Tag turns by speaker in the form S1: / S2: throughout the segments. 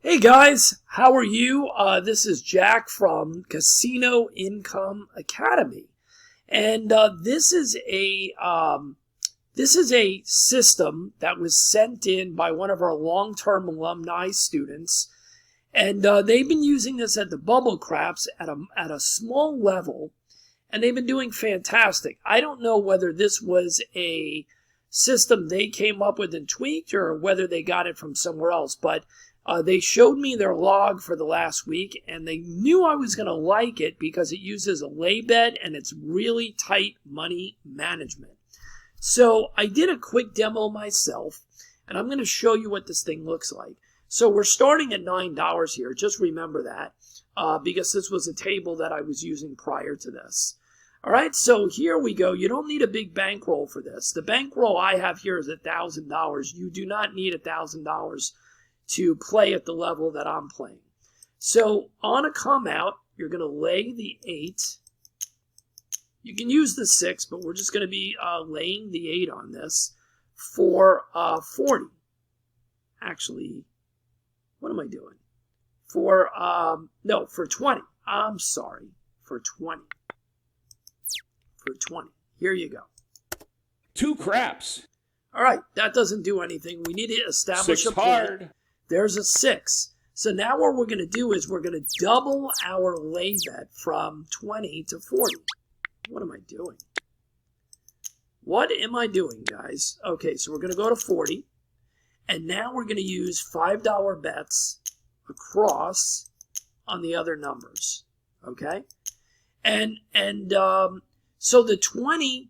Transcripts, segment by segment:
S1: Hey guys, how are you? This is Jack from Casino Income Academy, and this is a system that was sent in by one of our long-term alumni students, and they've been using this at the Bubble Craps at a small level, and they've been doing fantastic. I don't know whether this was a system they came up with and tweaked, or whether they got it from somewhere else, but they showed me their log for the last week, and they knew I was going to like it because it uses a lay bet and it's really tight money management. So I did a quick demo myself, and I'm going to show you what this thing looks like. So we're starting at $9 here. Just remember that because this was a table that I was using prior to this. All right, so here we go. You don't need a big bankroll for this. The bankroll I have here is $1,000. You do not need $1,000 to play at the level that I'm playing. So on a come out, you're going to lay the 8. You can use the 6, but we're just going to be laying the 8 on this for 40. Actually, what am I doing? For 20. I'm sorry, for 20. For 20. Here you go.
S2: 2 craps.
S1: All right, that doesn't do anything. We need to establish a play.
S2: Hard.
S1: There's a 6. So now what we're going to do is we're going to double our lay bet from 20 to 40. What am I doing? What am I doing, guys? Okay, so we're going to go to 40. And now we're going to use $5 bets across on the other numbers. Okay? So the 20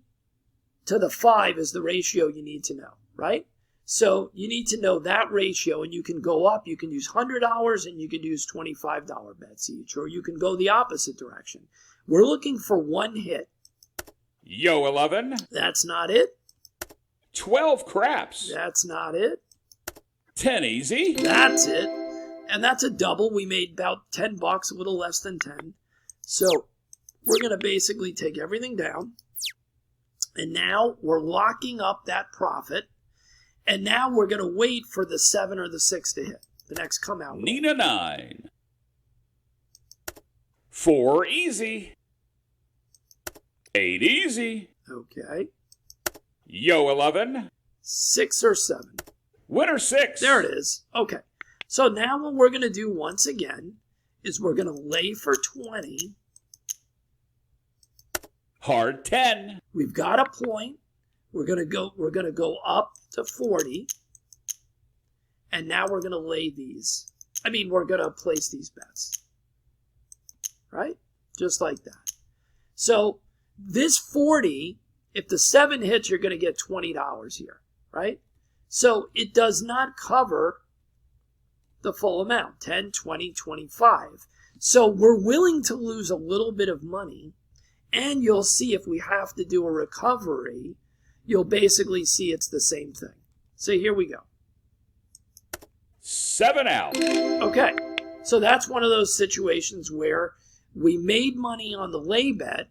S1: to the 5 is the ratio you need to know, right? So you need to know that ratio, and you can go up. You can use $100 and you can use $25 bets each, or you can go the opposite direction. We're looking for one hit.
S2: Yo, 11.
S1: That's not it.
S2: 12 craps.
S1: That's not it.
S2: 10 easy.
S1: That's it. And that's a double. We made about $10, a little less than 10. So we're going to basically take everything down. And now we're locking up that profit. And now we're going to wait for the 7 or the 6 to hit. The next come out.
S2: Nina 9. 4 easy. 8 easy.
S1: Okay.
S2: Yo, 11.
S1: 6 or 7.
S2: Winner 6.
S1: There it is. Okay. So now what we're going to do once again is we're going to lay for 20.
S2: Hard 10.
S1: We've got a point. We're going to go up to 40. And now we're going to lay these. We're going to place these bets. Right? Just like that. So this 40, if the 7 hits, you're going to get $20 here. Right? So it does not cover the full amount. 10, 20, 25. So we're willing to lose a little bit of money. And you'll see if we have to do a recovery, you'll basically see it's the same thing. So here we go.
S2: 7 out.
S1: Okay, so that's one of those situations where we made money on the lay bet,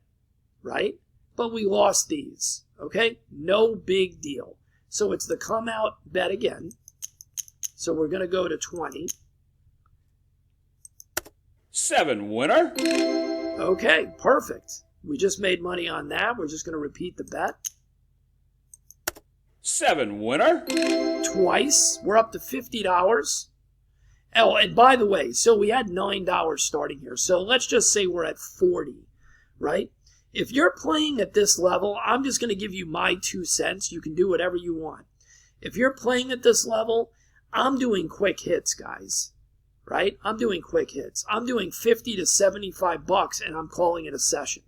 S1: right? But we lost these, okay? No big deal. So it's the come out bet again. So we're going to go to 20.
S2: 7 winner.
S1: Okay, perfect. We just made money on that. We're just going to repeat the bet.
S2: 7 winner.
S1: Twice. We're up to $50. Oh, and by the way, so we had $9 starting here. So let's just say we're at 40, right? If you're playing at this level, I'm just going to give you my 2 cents. You can do whatever you want. If you're playing at this level, I'm doing quick hits, guys. Right? I'm doing quick hits. I'm doing $50 to $75, and I'm calling it a session.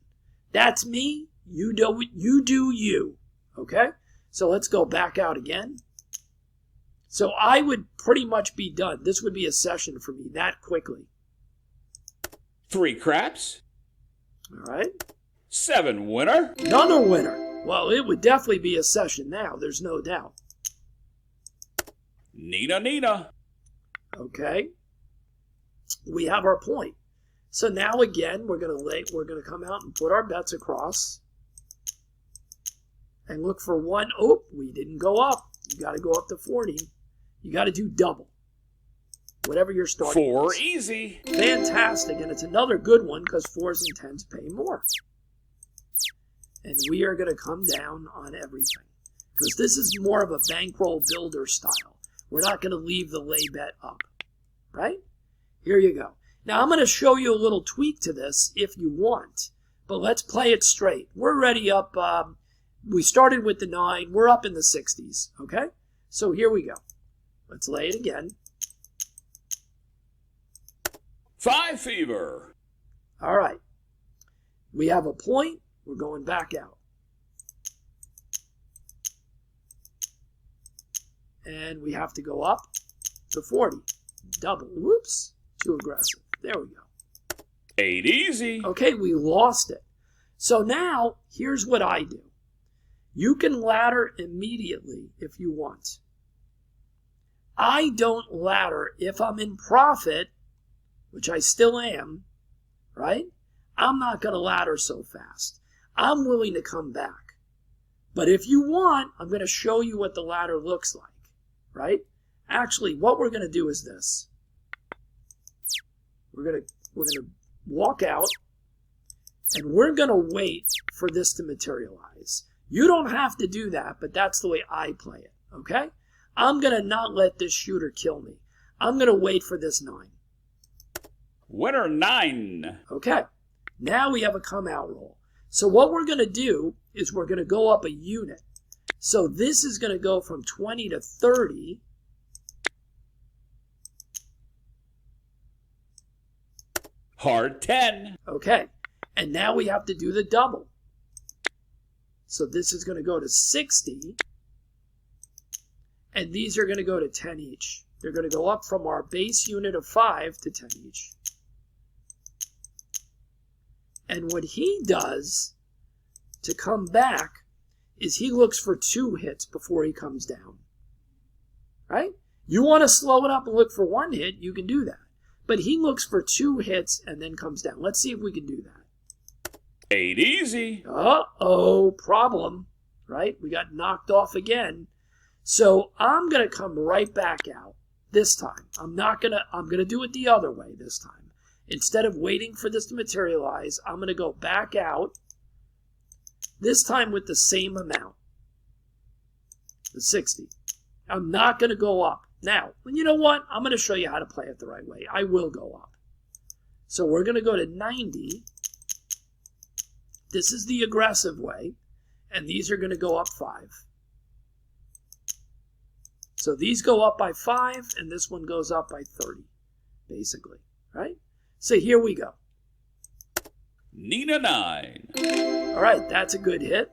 S1: That's me. You do you. Okay? So let's go back out again. So I would pretty much be done. This would be a session for me that quickly.
S2: 3 craps.
S1: All right.
S2: 7 winner.
S1: Another winner. Well, it would definitely be a session now. There's no doubt.
S2: Nina.
S1: Okay. We have our point. So now again, we're going to come out and put our bets across and look for one. Oh, we didn't go up. You got to go up to 40. You got to do double. whatever your starting
S2: 4
S1: is.
S2: easy.
S1: Fantastic, and it's another good one because 4s and 10s pay more. And we are going to come down on everything because this is more of a bankroll builder style. We're not going to leave the lay bet up, right? Here you go. Now I'm going to show you a little tweak to this if you want, but let's play it straight. We're already up. We started with the 9. We're up in the 60s, okay? So here we go. Let's lay it again.
S2: 5 fever.
S1: All right. We have a point. We're going back out. And we have to go up to 40. Double. Whoops. Too aggressive. There we go.
S2: 8 easy.
S1: Okay, we lost it. So now, here's what I do. You can ladder immediately if you want. I don't ladder if I'm in profit, which I still am, right? I'm not going to ladder so fast. I'm willing to come back. But if you want, I'm going to show you what the ladder looks like, right? Actually, what we're going to do is this. We're going to walk out, and we're going to wait for this to materialize. You don't have to do that, but that's the way I play it, okay? I'm going to not let this shooter kill me. I'm going to wait for this 9.
S2: Winner 9.
S1: Okay, now we have a come out roll. So what we're going to do is we're going to go up a unit. So this is going to go from 20 to 30.
S2: Hard 10.
S1: Okay, and now we have to do the double. So this is going to go to 60. And these are going to go to 10 each. They're going to go up from our base unit of 5 to 10 each. And what he does to come back is he looks for 2 hits before he comes down. Right? You want to slow it up and look for 1 hit, you can do that. But he looks for 2 hits and then comes down. Let's see if we can do that.
S2: 8 easy.
S1: Uh-oh, problem. Right? We got knocked off again. So I'm going to come right back out this time. I'm going to do it the other way this time. Instead of waiting for this to materialize, I'm going to go back out, this time with the same amount, the 60. I'm not going to go up. Now, you know what? I'm going to show you how to play it the right way. I will go up. So we're going to go to 90. This is the aggressive way, and these are going to go up 5. So these go up by 5, and this one goes up by 30, basically, right? So here we go.
S2: Nina 9.
S1: All right, that's a good hit.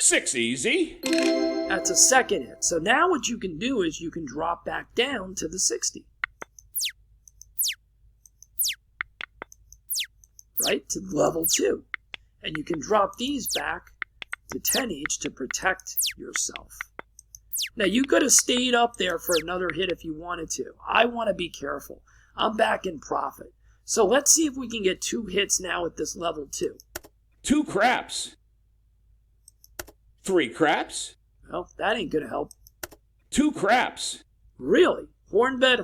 S2: 6 easy.
S1: That's a second hit. So now what you can do is you can drop back down to the 60. Right, to level 2. And you can drop these back to 10 each to protect yourself. Now, you could have stayed up there for another hit if you wanted to. I want to be careful. I'm back in profit. So let's see if we can get 2 hits now at this level 2.
S2: 2 craps. 3 craps.
S1: Well, that ain't going to help.
S2: 2 craps.
S1: Really? Horn bet.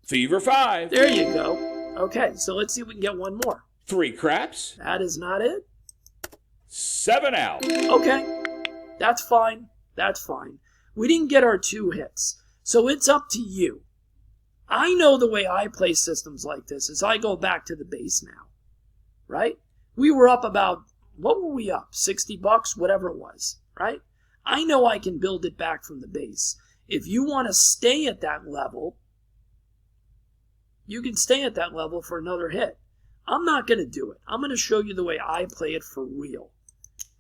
S2: Fever 5.
S1: There you go. Okay, so let's see if we can get 1 more.
S2: 3 craps.
S1: That is not it.
S2: 7 out.
S1: Okay, that's fine. That's fine. We didn't get our 2 hits. So it's up to you. I know the way I play systems like this is I go back to the base now. Right? We were up about, what were we up? $60, whatever it was. Right? I know I can build it back from the base. If you want to stay at that level, you can stay at that level for another hit. I'm not going to do it. I'm going to show you the way I play it for real.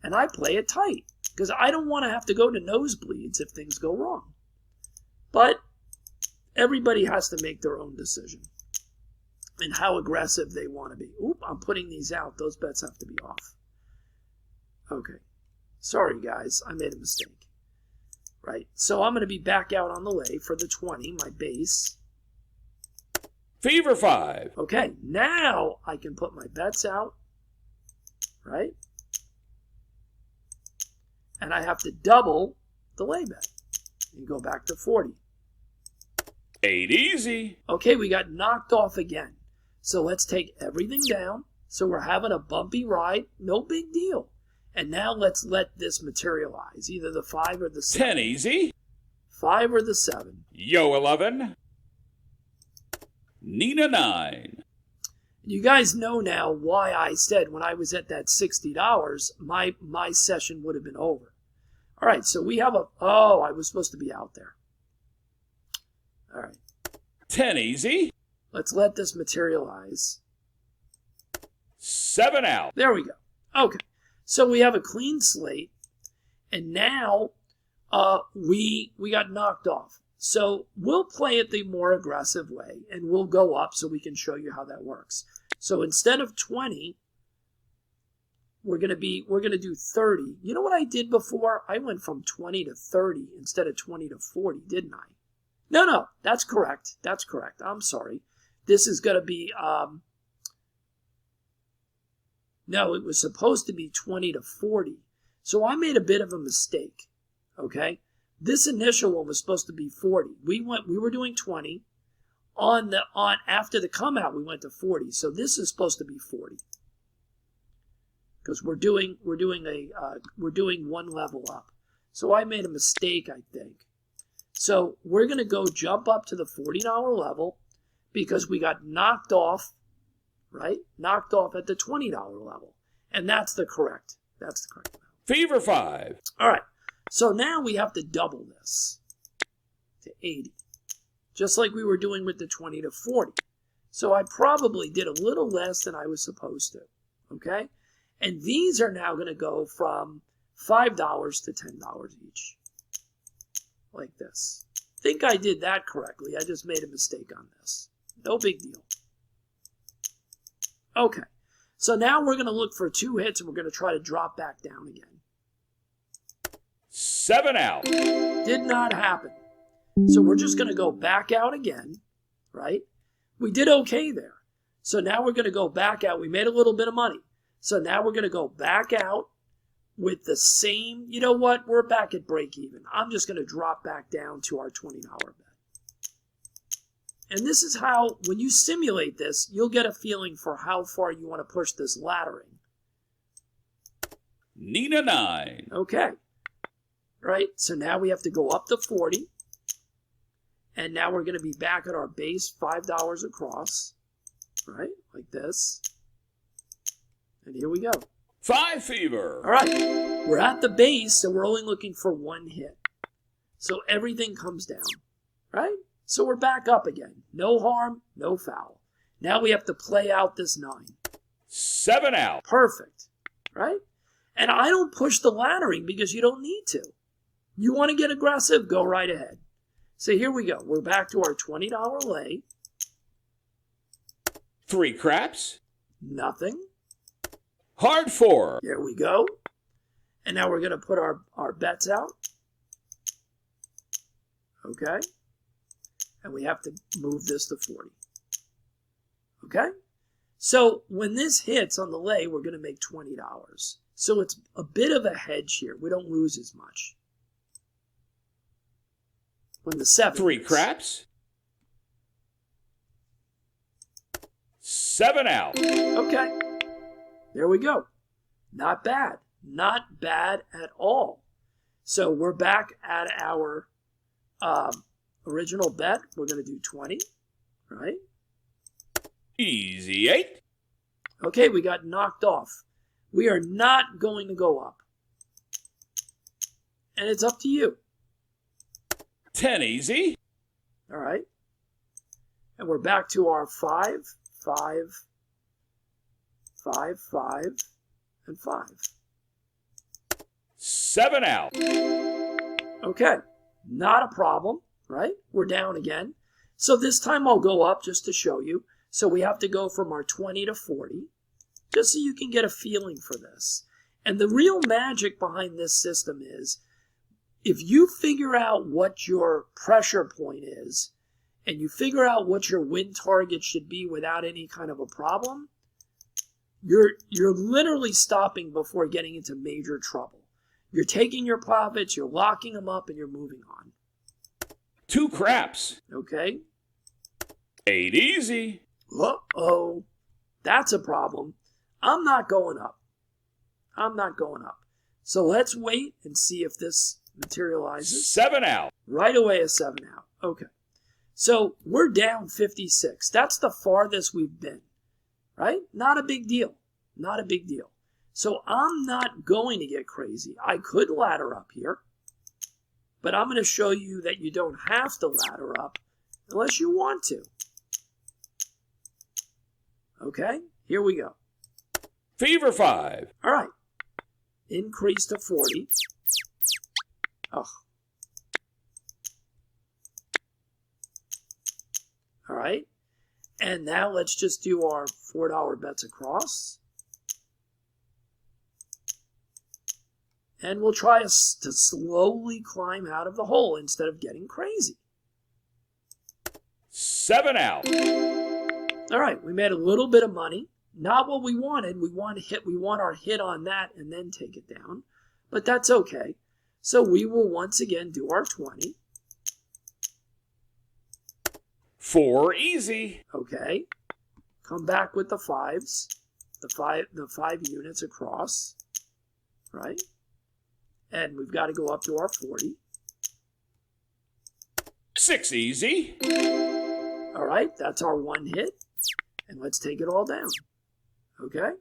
S1: And I play it tight because I don't want to have to go to nosebleeds if things go wrong. But everybody has to make their own decision and how aggressive they want to be. Oop, I'm putting these out. Those bets have to be off. Okay. Sorry, guys. I made a mistake. Right. So I'm going to be back out on the lay for the 20, my base.
S2: Fever 5.
S1: Okay. Now I can put my bets out. Right. And I have to double the lay bet and go back to 40.
S2: 8 easy.
S1: Okay, we got knocked off again. So let's take everything down. So we're having a bumpy ride. No big deal. And now let's let this materialize. Either the 5 or the 7.
S2: 10 easy.
S1: 5 or the 7.
S2: Yo 11. Nina 9.
S1: You guys know now why I said when I was at that $60, my session would have been over. All right, so we have I was supposed to be out there. All right.
S2: 10 easy.
S1: Let's let this materialize.
S2: 7 out.
S1: There we go. Okay. So we have a clean slate, and now we got knocked off. So we'll play it the more aggressive way, and we'll go up so we can show you how that works. So instead of 20, we're gonna do 30. You know what I did before? I went from 20 to 30 instead of 20 to 40, didn't I? No, that's correct. That's correct. I'm sorry. This is gonna be no, it was supposed to be 20 to 40. So I made a bit of a mistake. Okay? This initial one was supposed to be 40. We were doing 20. After the come out, we went to 40. So this is supposed to be 40. Because we're doing one level up. So I made a mistake, I think. So we're going to go jump up to the $40 level because we got knocked off, right? Knocked off at the $20 level. And that's the correct level.
S2: Fever 5.
S1: All right. So now we have to double this to 80. Just like we were doing with the 20 to 40. So I probably did a little less than I was supposed to. Okay? And these are now going to go from $5 to $10 each. Like this. Think I did that correctly. I just made a mistake on this. No big deal. Okay. So now we're going to look for 2 hits and we're going to try to drop back down again.
S2: 7 out.
S1: Did not happen. So we're just going to go back out again, right? We did okay there. So now we're going to go back out. We made a little bit of money. So now we're going to go back out with the same, you know what? We're back at break even. I'm just going to drop back down to our $20 bet. And this is how, when you simulate this, you'll get a feeling for how far you want to push this laddering.
S2: Nina 9.
S1: Okay. Right? So now we have to go up to 40. And now we're going to be back at our base $5 across. Right? Like this. And here we go.
S2: 5 fever.
S1: All right. We're at the base, so we're only looking for 1 hit. So everything comes down. Right? So we're back up again. No harm, no foul. Now we have to play out this 9.
S2: 7 out.
S1: Perfect. Right? And I don't push the laddering because you don't need to. You want to get aggressive? Go right ahead. So here we go. We're back to our $20 lay.
S2: 3 craps.
S1: Nothing.
S2: Hard 4.
S1: There we go. And now we're going to put our bets out. Okay. And we have to move this to 40. Okay? So when this hits on the lay, we're going to make $20. So it's a bit of a hedge here. We don't lose as much. When the 7
S2: 3
S1: hits.
S2: craps. 7 out.
S1: Okay. There we go. Not bad. Not bad at all. So we're back at our original bet. We're going to do 20, right?
S2: Easy 8.
S1: Okay, we got knocked off. We are not going to go up. And it's up to you.
S2: 10 easy.
S1: All right. And we're back to our 5, 5, 5, 5, and 5.
S2: 7 out.
S1: Okay. Not a problem, right? We're down again. So this time I'll go up just to show you. So we have to go from our 20 to 40, just so you can get a feeling for this. And the real magic behind this system is, if you figure out what your pressure point is, and you figure out what your win target should be without any kind of a problem, you're literally stopping before getting into major trouble. You're taking your profits, you're locking them up, and you're moving on.
S2: 2 craps.
S1: Okay?
S2: 8 easy.
S1: Uh-oh. That's a problem. I'm not going up. I'm not going up. So let's wait and see if this materializes.
S2: 7 out.
S1: Right away, a 7 out. Okay. So we're down 56. That's the farthest we've been, right? Not a big deal. Not a big deal. So I'm not going to get crazy. I could ladder up here, but I'm going to show you that you don't have to ladder up unless you want to. Okay, here we go.
S2: Fever 5.
S1: All right. Increase to 40. Oh. All right. And now let's just do our $4 bets across. And we'll try to slowly climb out of the hole instead of getting crazy.
S2: 7 out.
S1: All right, we made a little bit of money. Not what we wanted. We want our hit on that and then take it down. But that's okay. So we will once again do our 20.
S2: 4 easy.
S1: Okay. Come back with the 5s. The 5 units across. Right? And we've got to go up to our 40.
S2: 6 easy.
S1: All right, that's our one hit. And let's take it all down. Okay?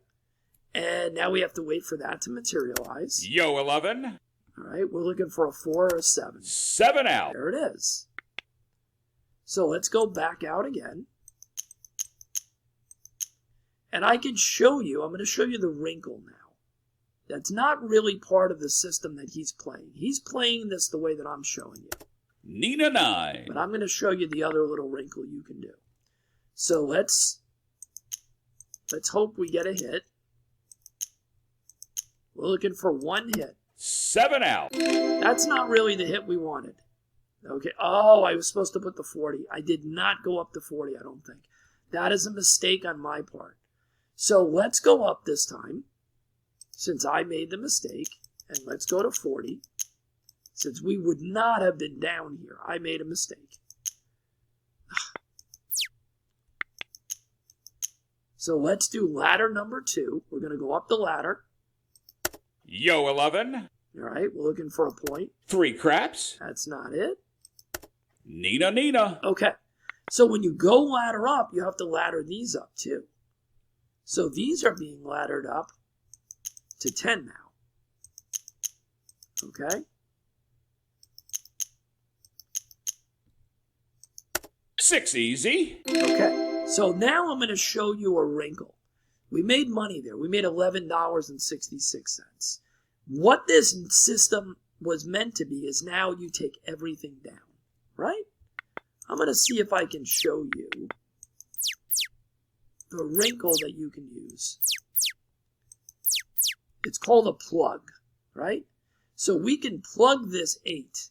S1: And now we have to wait for that to materialize.
S2: Yo 11.
S1: All right, we're looking for a 4 or a 7.
S2: 7 out.
S1: There it is. So let's go back out again. And I can show you, I'm going to show you the wrinkle now. That's not really part of the system that he's playing. He's playing this the way that I'm showing you.
S2: Nina 9.
S1: But I'm going to show you the other little wrinkle you can do. So let's hope we get a hit. We're looking for one hit.
S2: 7 out.
S1: That's not really the hit we wanted. Okay. Oh, I was supposed to put the 40. I did not go up to 40, I don't think. That is a mistake on my part. So let's go up this time, since I made the mistake, and let's go to 40. Since we would not have been down here, I made a mistake. So let's do ladder number 2. We're going to go up the ladder.
S2: Yo 11.
S1: All right, we're looking for a point.
S2: 3 craps.
S1: That's not it.
S2: Nina.
S1: Okay, so when you go ladder up, you have to ladder these up too. So these are being laddered up to 10 now. Okay?
S2: 6 easy.
S1: Okay, so now I'm going to show you a wrinkle. We made money there. We made $11.66. What this system was meant to be is now you take everything down, right? I'm going to see if I can show you the wrinkle that you can use. It's called a plug, right? So we can plug this 8,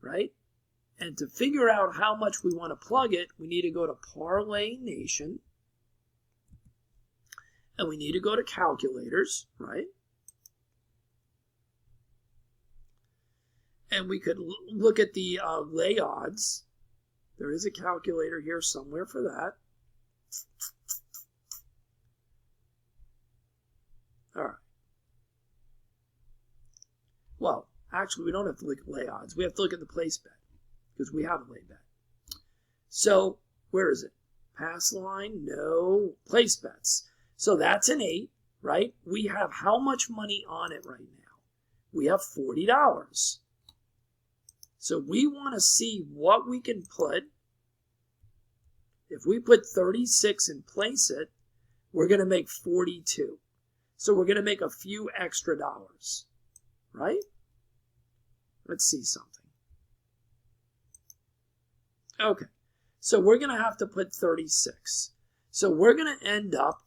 S1: right? And to figure out how much we want to plug it, we need to go to Parlay Nation. And we need to go to calculators, right? And we could look at the lay odds. There is a calculator here somewhere for that. All right. Well, actually, we don't have to look at lay odds. We have to look at the place bet because we have a lay bet. So, where is it? Pass line? No. Place bets. So that's an 8, right? We have how much money on it right now? We have $40. So we want to see what we can put. If we put 36 and place it, we're going to make 42. So we're going to make a few extra dollars, right? Let's see something. Okay, so we're going to have to put 36. So we're going to end up,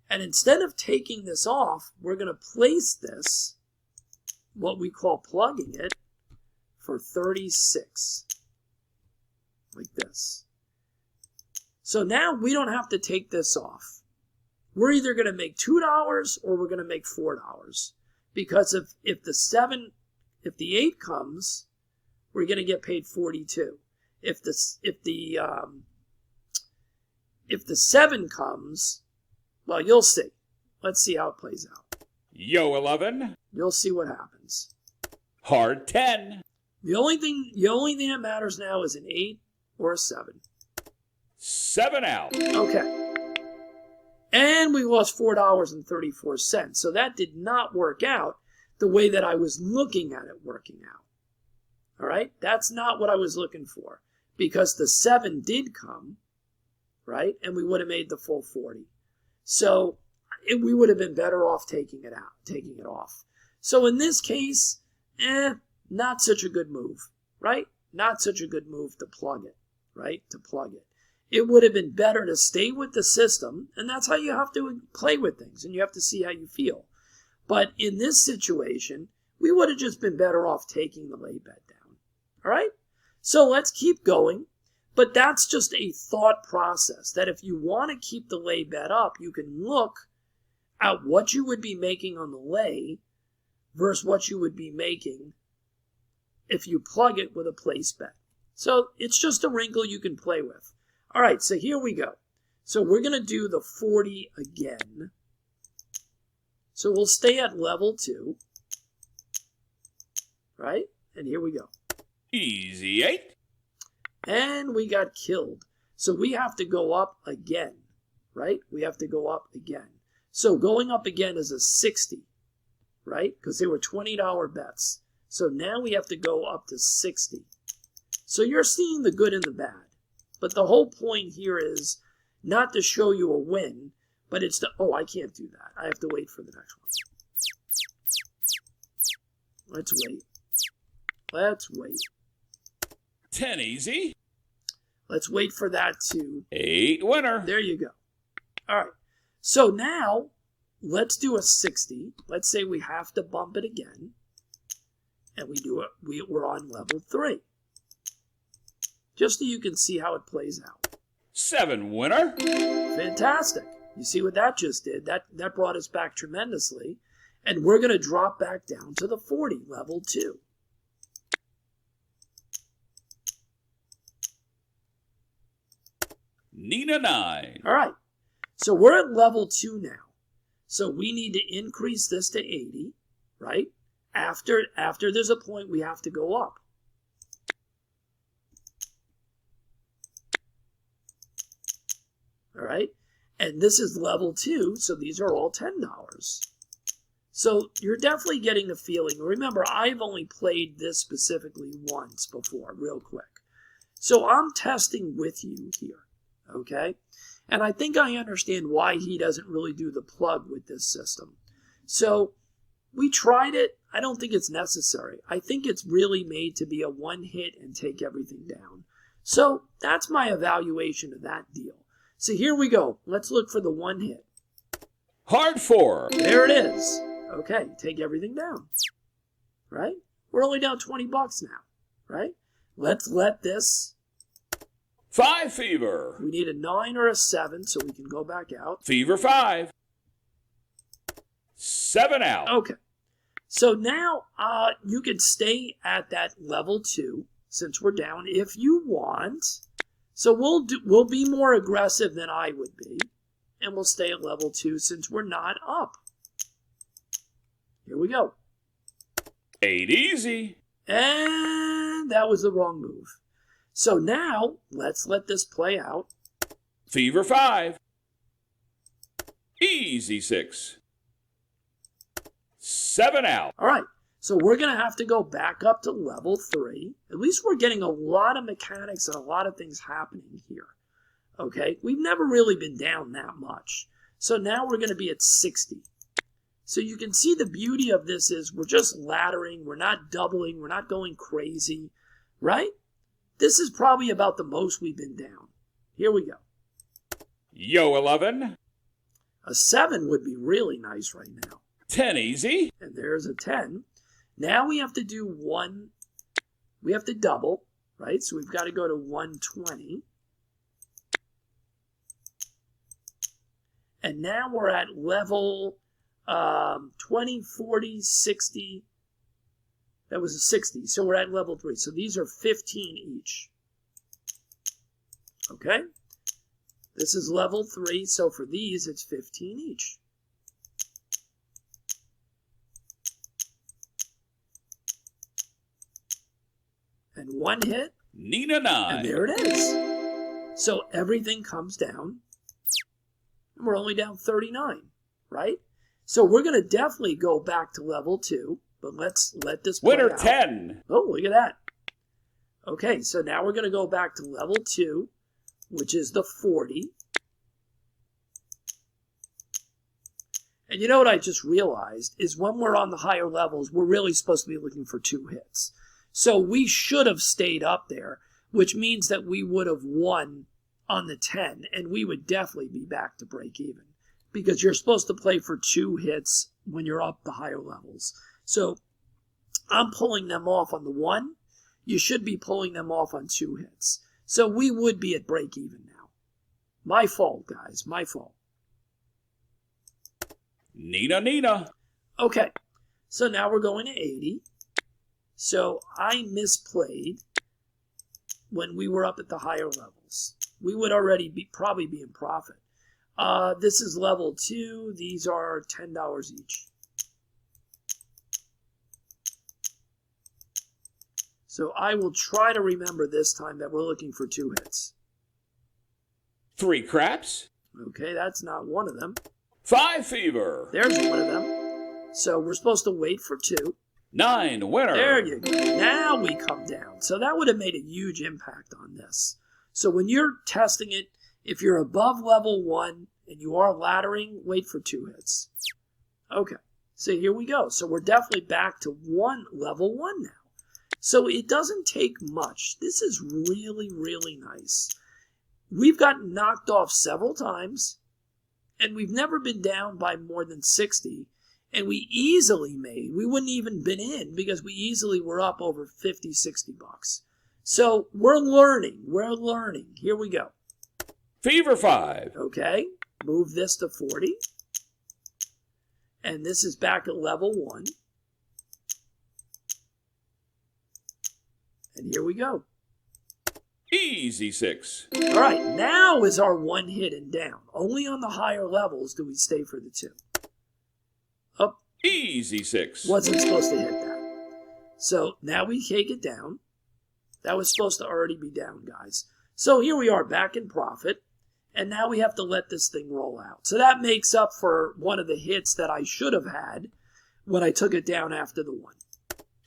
S1: and instead of taking this off, we're going to place this, what we call plugging it, for 36, like this. So now we don't have to take this off. We're either going to make $2 or we're going to make $4, because if the 8 comes, we're going to get paid 42. If the if the 7 comes, well, you'll see. Let's see how it plays out.
S2: Yo, 11.
S1: You'll see what happens.
S2: Hard 10.
S1: The only thing that matters now is an 8 or a 7.
S2: 7 out.
S1: Okay. And we lost $4.34. So that did not work out the way that I was looking at it working out. All right? That's not what I was looking for, because the 7 did come, right? And we would have made the full 40. So we would have been better off taking it off. So in this case, not such a good move, right? Not such a good move to plug it, right? To plug it. It would have been better to stay with the system, and that's how you have to play with things, and you have to see how you feel. But in this situation, we would have just been better off taking the lay bet down. All right? So let's keep going. But that's just a thought process that if you want to keep the lay bet up, you can look at what you would be making on the lay versus what you would be making if you plug it with a place bet. So it's just a wrinkle you can play with. All right, so here we go. So we're going to do the 40 again. So we'll stay at level 2, right? And here we go.
S2: Easy 8.
S1: And we got killed. So we have to go up again, right? We have to go up again. So going up again is a 60, right? Because they were $20 bets. So now we have to go up to 60. So you're seeing the good and the bad. But the whole point here is not to show you a win, but it's to, oh, I can't do that. I have to wait for the next one. Let's wait. Let's wait.
S2: 10 easy.
S1: Let's wait for that to...
S2: 8 winner.
S1: There you go. All right. So now, let's do a 60. Let's say we have to bump it again. And we do it. We're on level 3. Just so you can see how it plays out.
S2: 7 winner.
S1: Fantastic. You see what that just did? That brought us back tremendously. And we're going to drop back down to the 40, level 2.
S2: Nina 9.
S1: All right. So we're at level 2 now. So we need to increase this to 80, right? After there's a point we have to go up. All right. And this is level 2, so these are all $10. So you're definitely getting a feeling. Remember, I've only played this specifically once before, real quick. So I'm testing with you here, okay? And I think I understand why he doesn't really do the plug with this system. So we tried it. I don't think it's necessary. I think it's really made to be a one hit and take everything down. So that's my evaluation of that deal. So here we go. Let's look for the one hit.
S2: Hard 4.
S1: There it is. Okay, take everything down. Right? We're only down $20 now. Right? Let's let this.
S2: 5 fever.
S1: We need a 9 or a 7 so we can go back out.
S2: Fever 5. 7 out.
S1: Okay. So now you can stay at that level 2 since we're down if you want. So we'll be more aggressive than I would be. And we'll stay at level 2 since we're not up. Here we go.
S2: 8 easy.
S1: And that was the wrong move. So now, let's let this play out.
S2: Fever 5. Easy 6. 7 out.
S1: All right. So we're going to have to go back up to level 3. At least we're getting a lot of mechanics and a lot of things happening here. Okay? We've never really been down that much. So now we're going to be at 60. So you can see the beauty of this is we're just laddering. We're not doubling. We're not going crazy. Right? This is probably about the most we've been down. Here we go.
S2: Yo, 11.
S1: A 7 would be really nice right now.
S2: 10 easy.
S1: And there's a 10. Now we have to do one. We have to double, right? So we've got to go to 120. And now we're at level 20, 40, 60. That was a 60. So we're at level 3. So these are 15 each. Okay? This is level 3, so for these, it's 15 each. And one hit.
S2: Nina 9.
S1: And there it is. So everything comes down. And we're only down 39, right? So we're going to definitely go back to level 2. But let's let this play
S2: Winner
S1: out.
S2: 10.
S1: Oh, look at that. Okay, so now we're going to go back to level 2, which is the 40. And you know what I just realized is when we're on the higher levels, we're really supposed to be looking for 2 hits. So we should have stayed up there, which means that we would have won on the 10, and we would definitely be back to break even because you're supposed to play for 2 hits when you're up the higher levels. So I'm pulling them off on the 1. You should be pulling them off on 2 hits. So we would be at break even now. My fault, guys. My fault.
S2: Nina.
S1: Okay. So now we're going to 80. So I misplayed when we were up at the higher levels. We would already probably be in profit. This is level 2. These are $10 each. So I will try to remember this time that we're looking for 2 hits.
S2: 3 craps.
S1: Okay, that's not one of them.
S2: 5 fever.
S1: There's one of them. So we're supposed to wait for 2.
S2: 9 winner.
S1: There you go. Now we come down. So that would have made a huge impact on this. So when you're testing it, if you're above level 1 and you are laddering, wait for 2 hits. Okay, so here we go. So we're definitely back to level 1 now. So it doesn't take much. This is really, really nice. We've gotten knocked off several times, and we've never been down by more than 60. And we easily we wouldn't even been in because we easily were up over 50, 60 bucks. So we're learning. Here we go.
S2: Fever 5.
S1: Okay, move this to 40. And this is back at level 1. And here we go.
S2: Easy 6.
S1: All right, now is our 1 hit and down. Only on the higher levels do we stay for the 2. Up.
S2: Easy 6.
S1: Wasn't supposed to hit that. So now we take it down. That was supposed to already be down, guys. So here we are back in profit. And now we have to let this thing roll out. So that makes up for one of the hits that I should have had when I took it down after the 1.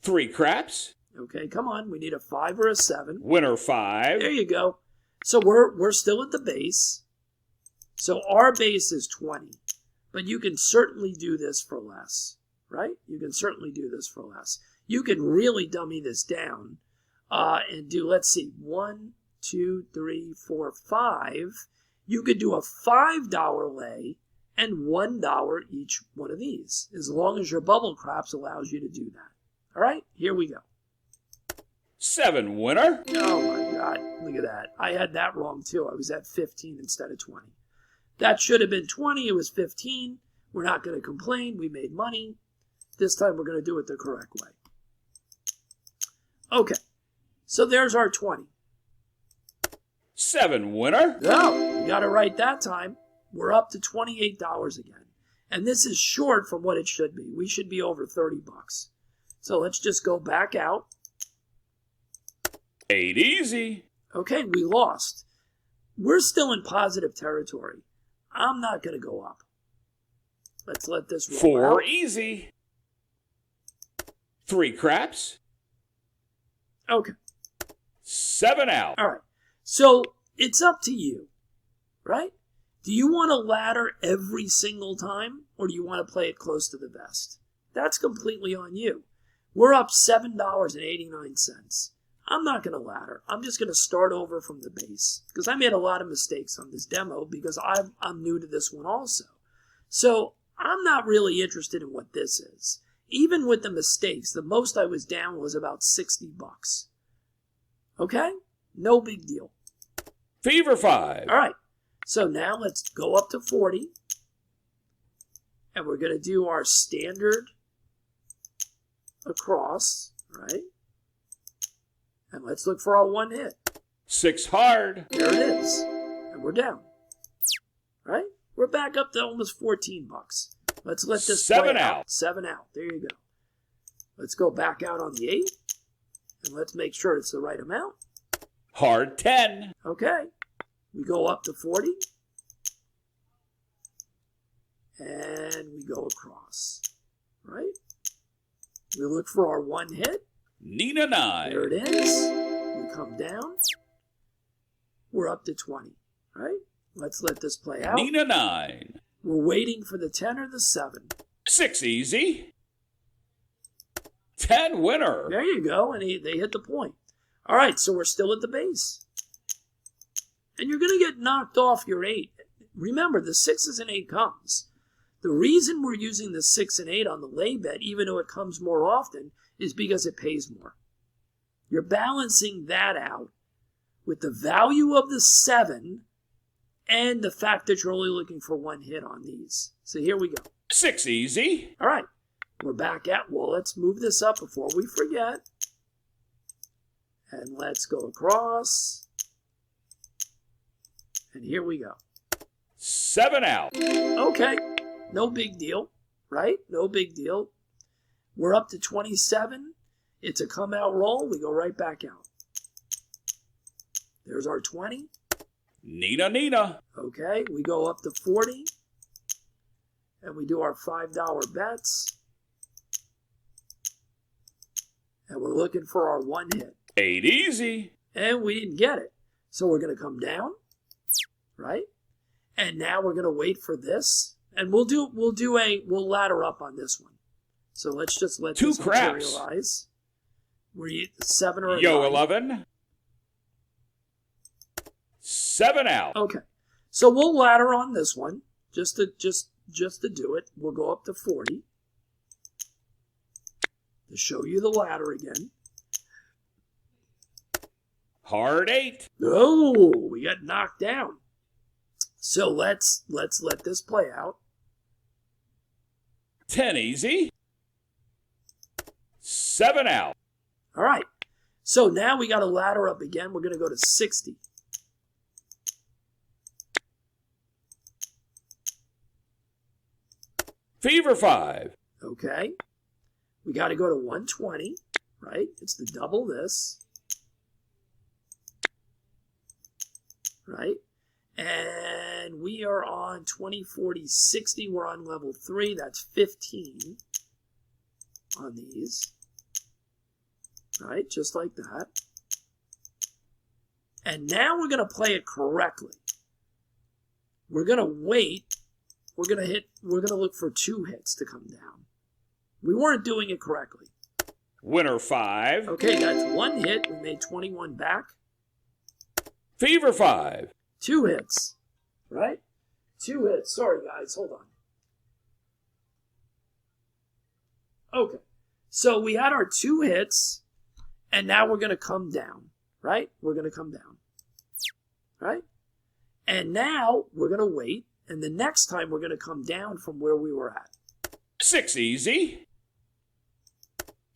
S2: 3 craps.
S1: Okay, come on. We need a 5 or a 7.
S2: Winner 5.
S1: There you go. So we're still at the base. So our base is 20. But you can certainly do this for less, right? You can certainly do this for less. You can really dummy this down and do, let's see, 1, 2, 3, 4, 5. You could do a $5 lay and $1 each one of these, as long as your bubble craps allows you to do that. All right, here we go.
S2: 7 winner.
S1: Oh my God, look at that. I had that wrong too. I was at 15 instead of 20. That should have been 20. It was 15. We're not going to complain. We made money. This time we're going to do it the correct way. Okay, so there's our 20.
S2: 7 winner.
S1: No, we got it right that time. We're up to $28 again. And this is short from what it should be. We should be over 30 bucks. So let's just go back out.
S2: 8 easy.
S1: Okay, we lost. We're still in positive territory. I'm not going to go up. Let's let this roll
S2: 4
S1: out.
S2: easy. 3 craps.
S1: Okay.
S2: 7 out.
S1: All right. So it's up to you, right? Do you want to ladder every single time, or do you want to play it close to the vest? That's completely on you. We're up $7.89. I'm not going to ladder. I'm just going to start over from the base because I made a lot of mistakes on this demo because I'm new to this one also. So I'm not really interested in what this is. Even with the mistakes, the most I was down was about 60 bucks. Okay? No big deal.
S2: Fever 5.
S1: All right. So now let's go up to 40. And we're going to do our standard across, right? And let's look for our 1 hit.
S2: 6 hard.
S1: There it is. And we're down. right? We're back up to almost 14 bucks. Let's let this
S2: Seven
S1: play
S2: out.
S1: 7 out. There you go. Let's go back out on the 8. And let's make sure it's the right amount.
S2: Hard 10.
S1: Okay. We go up to 40. And we go across. Right? We look for our 1 hit.
S2: Need a 9.
S1: There it is. We come down. We're up to 20. Right? Let's let this play out.
S2: Need a 9.
S1: We're waiting for the 10 or the 7.
S2: 6 easy. 10 winner.
S1: There you go. And they hit the point. All right, so we're still at the base. And you're going to get knocked off your 8. Remember, the 6s and 8 comes. The reason we're using the 6 and 8 on the lay bet, even though it comes more often, is because it pays more. You're balancing that out with the value of the 7 and the fact that you're only looking for 1 hit on these. So here we go.
S2: 6 easy.
S1: All right, we're back at, well, let's move this up before we forget. And let's go across. And here we go.
S2: 7 out.
S1: Okay, no big deal, right? No big deal. We're up to 27. It's a come out roll. We go right back out. There's our 20.
S2: Nina.
S1: Okay, we go up to 40. And we do our $5 bets. And we're looking for our 1 hit.
S2: 8 easy.
S1: And we didn't get it. So we're going to come down, right? And now we're going to wait for this. And we'll ladder up on this one. So let's just let
S2: 2
S1: this
S2: craps.
S1: materialize. We're 7 or
S2: 9.
S1: 9.
S2: 11. 7 out.
S1: Okay. So we'll ladder on this one just to do it. We'll go up to 40 to show you the ladder again.
S2: Hard 8.
S1: Oh, we got knocked down. So let's let this play out.
S2: 10 easy. 7 out.
S1: All right. So now we got to ladder up again. We're going to go to 60.
S2: Fever 5.
S1: Okay. We got to go to 120, right? It's the double this. Right? And we are on 20, 40, 60. We're on level 3. That's 15 on these. Right? Just like that. And now we're going to play it correctly. We're going to wait. We're going to look for 2 hits to come down. We weren't doing it correctly.
S2: Winner 5.
S1: Okay, that's 1 hit. We made 21 back.
S2: Fever 5.
S1: 2 hits, right? 2 hits. Sorry, guys. Hold on. Okay. So we had our 2 hits, and now we're going to come down, right? We're going to come down, right? And now we're going to wait, and the next time we're going to come down from where we were at.
S2: 6 easy.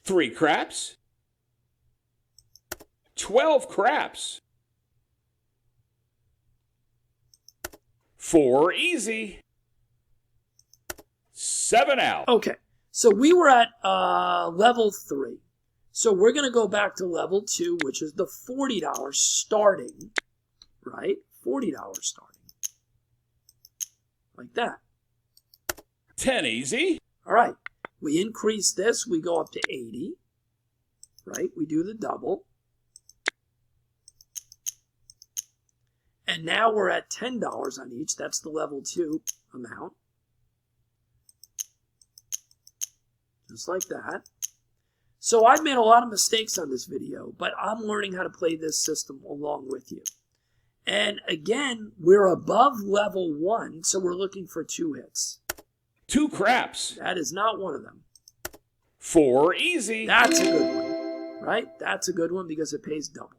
S2: 3 craps. 12 craps. 4 easy. 7 out.
S1: Okay, so we were at level 3. So we're going to go back to level 2, which is the $40 starting, right? $40 starting. Like that.
S2: 10 easy.
S1: All right, we increase this. We go up to 80, right? We do the double. And now we're at $10 on each. That's the level 2 amount. Just like that. So I've made a lot of mistakes on this video, but I'm learning how to play this system along with you. And again, we're above level 1, so we're looking for 2 hits.
S2: 2 craps.
S1: That is not one of them.
S2: 4 easy.
S1: That's a good one, right? That's a good one because it pays double.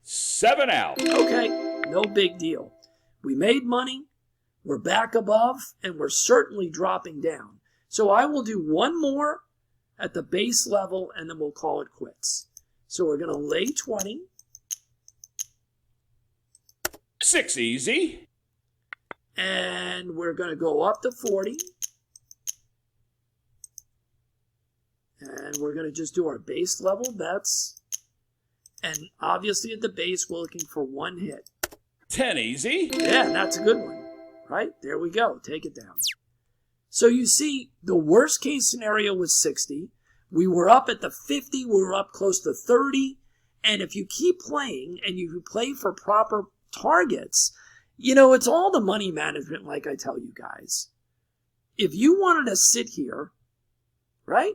S2: 7 out.
S1: Okay, no big deal. We made money, we're back above, and we're certainly dropping down. So I will do one more at the base level, and then we'll call it quits. So we're going to lay 20.
S2: 6 easy.
S1: And we're going to go up to 40. And we're going to just do our base level bets. And obviously at the base, we're looking for one hit.
S2: 10 easy.
S1: Yeah, that's a good one. Right? There we go. Take it down. So you see, the worst case scenario was 60. We were up at the 50. We were up close to 30. And if you keep playing and you play for proper targets, it's all the money management like I tell you guys. If you wanted to sit here, right?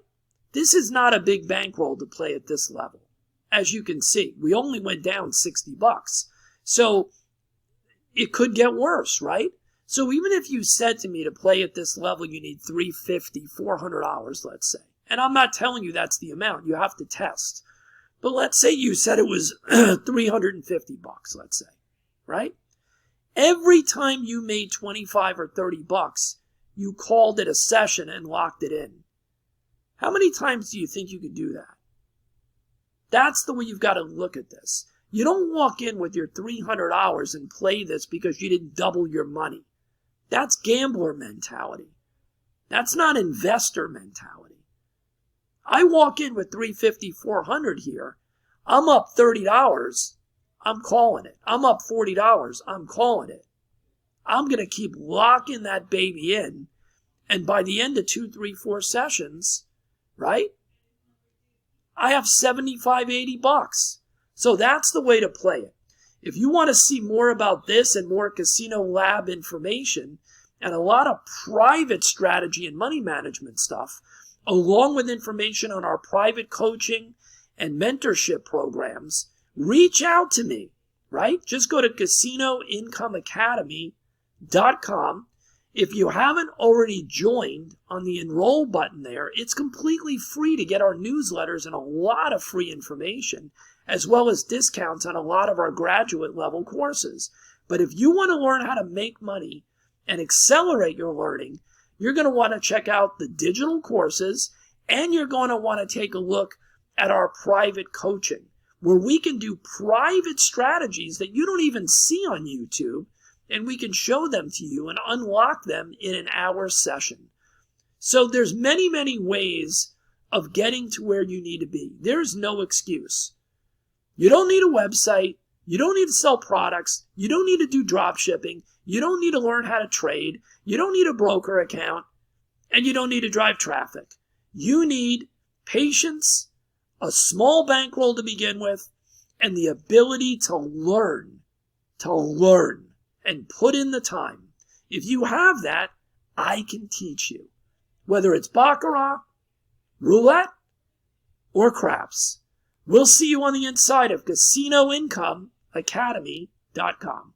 S1: This is not a big bankroll to play at this level. As you can see, we only went down $60. So it could get worse, right? So even if you said to me to play at this level, you need $350, $400, let's say. And I'm not telling you that's the amount. You have to test. But let's say you said it was $350, let's say, right? Every time you made $25 or $30, you called it a session and locked it in. How many times do you think you could do that? That's the way you've got to look at this. You don't walk in with your $300 and play this because you didn't double your money. That's gambler mentality. That's not investor mentality. I walk in with $350, $400 here. I'm up $30. I'm calling it. I'm up $40. I'm calling it. I'm going to keep locking that baby in. And by the end of 2, 3, 4 sessions, right? I have $75, $80. So that's the way to play it. If you want to see more about this and more Casino Lab information and a lot of private strategy and money management stuff, along with information on our private coaching and mentorship programs, reach out to me, right? Just go to casinoincomeacademy.com. If you haven't already joined on the Enroll button there, it's completely free to get our newsletters and a lot of free information, as well as discounts on a lot of our graduate level courses. But if you want to learn how to make money and accelerate your learning, you're going to want to check out the digital courses, and you're going to want to take a look at our private coaching, where we can do private strategies that you don't even see on YouTube, and we can show them to you and unlock them in an hour session. So there's many, many ways of getting to where you need to be. There's no excuse. You don't need a website. You don't need to sell products. You don't need to do drop shipping. You don't need to learn how to trade. You don't need a broker account. And you don't need to drive traffic. You need patience, a small bankroll to begin with, and the ability to learn and put in the time. If you have that, I can teach you. Whether it's baccarat, roulette, or craps. We'll see you on the inside of casinoincomeacademy.com.